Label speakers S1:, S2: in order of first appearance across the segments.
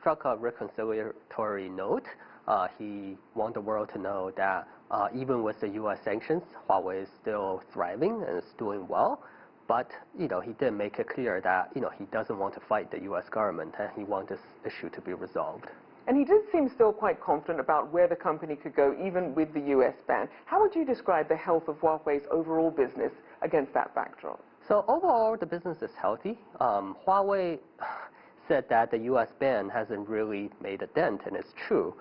S1: struck a reconciliatory note. He wanted the world to know that even with the U.S. sanctions, Huawei is still thriving and is doing well. But he did make it clear that he doesn't want to fight the U.S. government, and he wants this issue to be resolved.
S2: And he did seem still quite confident about where the company could go, even with the U.S. ban. How would you describe the health of Huawei's overall business against that backdrop?
S1: So overall, the business is healthy. Huawei said that the U.S. ban hasn't really made a dent, and it's true,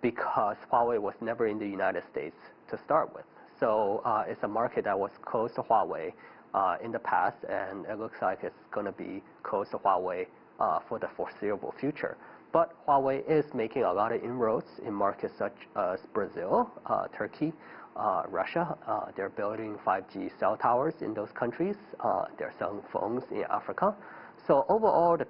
S1: because Huawei was never in the United States to start with. So it's a market that was closed to Huawei in the past, and it looks like it's going to be closed to Huawei for the foreseeable future. But Huawei is making a lot of inroads in markets such as Brazil, Turkey, Russia. They're building 5G cell towers in those countries. They're selling phones in Africa. So overall, the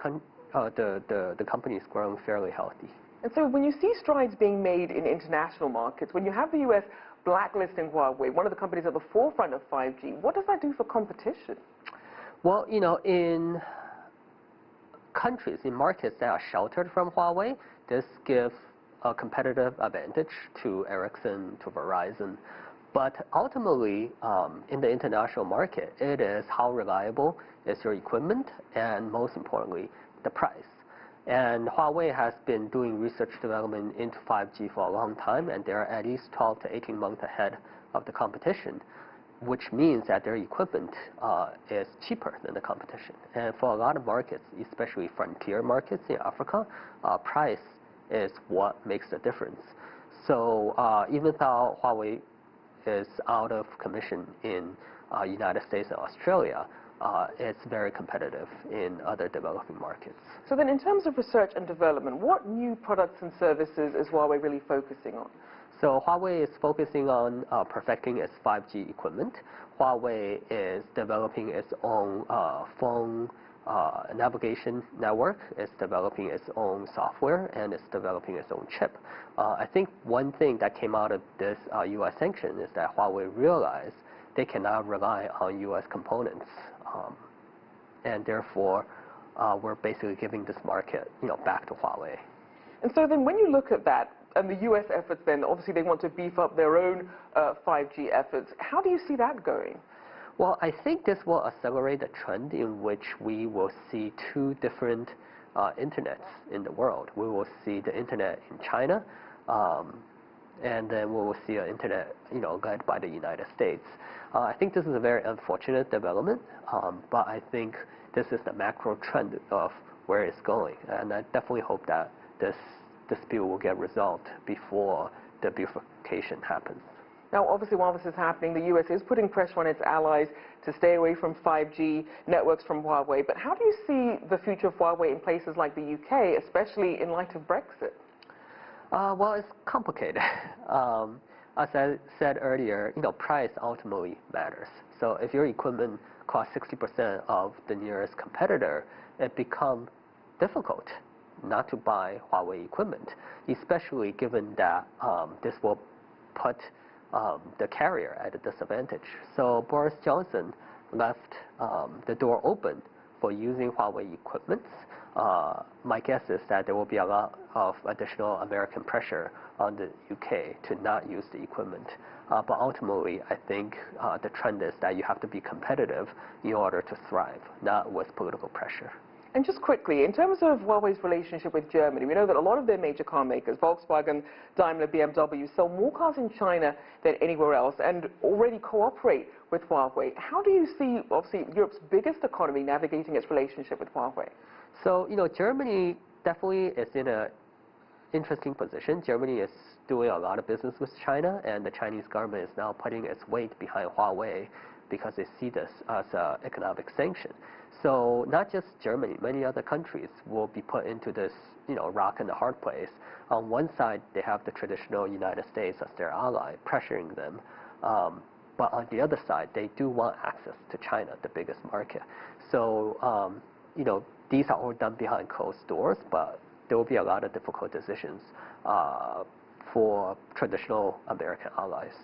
S1: company is growing fairly healthy.
S2: And so when you see strides being made in international markets, when you have the U.S. blacklisting Huawei, one of the companies at the forefront of 5G, what does that do for competition?
S1: Well, in countries, in markets that are sheltered from Huawei, this gives a competitive advantage to Ericsson, to Verizon. But ultimately, in the international market, it is how reliable is your equipment, and most importantly, the price. And Huawei has been doing research development into 5G for a long time, and they're at least 12 to 18 months ahead of the competition, which means that their equipment is cheaper than the competition. And for a lot of markets, especially frontier markets in Africa, price is what makes the difference. So even though Huawei is out of commission in United States and Australia, it's very competitive in other developing markets.
S2: So then in terms of research and development, what new products and services is Huawei really focusing on?
S1: So Huawei is focusing on perfecting its 5G equipment. Huawei is developing its own phone navigation network. It's developing its own software, and it's developing its own chip. I think one thing that came out of this U.S. sanction is that Huawei realized they cannot rely on U.S. components. And therefore, we're basically giving this market, back to Huawei.
S2: And so then when you look at that, and the U.S. efforts then, obviously they want to beef up their own 5G efforts. How do you see that going?
S1: Well, I think this will accelerate a trend in which we will see two different internets in the world. We will see the internet in China, and then we will see an internet, led by the United States. I think this is a very unfortunate development, but I think this is the macro trend of where it's going, and I definitely hope that this dispute will get resolved before the bifurcation happens.
S2: Now, obviously, while this is happening, the U.S. is putting pressure on its allies to stay away from 5G networks from Huawei. But how do you see the future of Huawei in places like the U.K., especially in light of Brexit?
S1: Well, it's complicated. As I said earlier, price ultimately matters. So if your equipment costs 60% of the nearest competitor, it becomes difficult not to buy Huawei equipment, especially given that this will put the carrier at a disadvantage. So Boris Johnson left the door open for using Huawei equipment. My guess is that there will be a lot of additional American pressure on the UK to not use the equipment. But ultimately, I think the trend is that you have to be competitive in order to thrive, not with political pressure.
S2: And just quickly, in terms of Huawei's relationship with Germany, we know that a lot of their major car makers, Volkswagen, Daimler, BMW, sell more cars in China than anywhere else and already cooperate with Huawei. How do you see, obviously, Europe's biggest economy navigating its relationship with Huawei?
S1: So, Germany definitely is in an interesting position. Germany is doing a lot of business with China, and the Chinese government is now putting its weight behind Huawei because they see this as an economic sanction. So not just Germany, many other countries will be put into this, rock and a hard place. On one side, they have the traditional United States as their ally, pressuring them. But on the other side, they do want access to China, the biggest market. So, these are all done behind closed doors, but there will be a lot of difficult decisions for traditional American allies.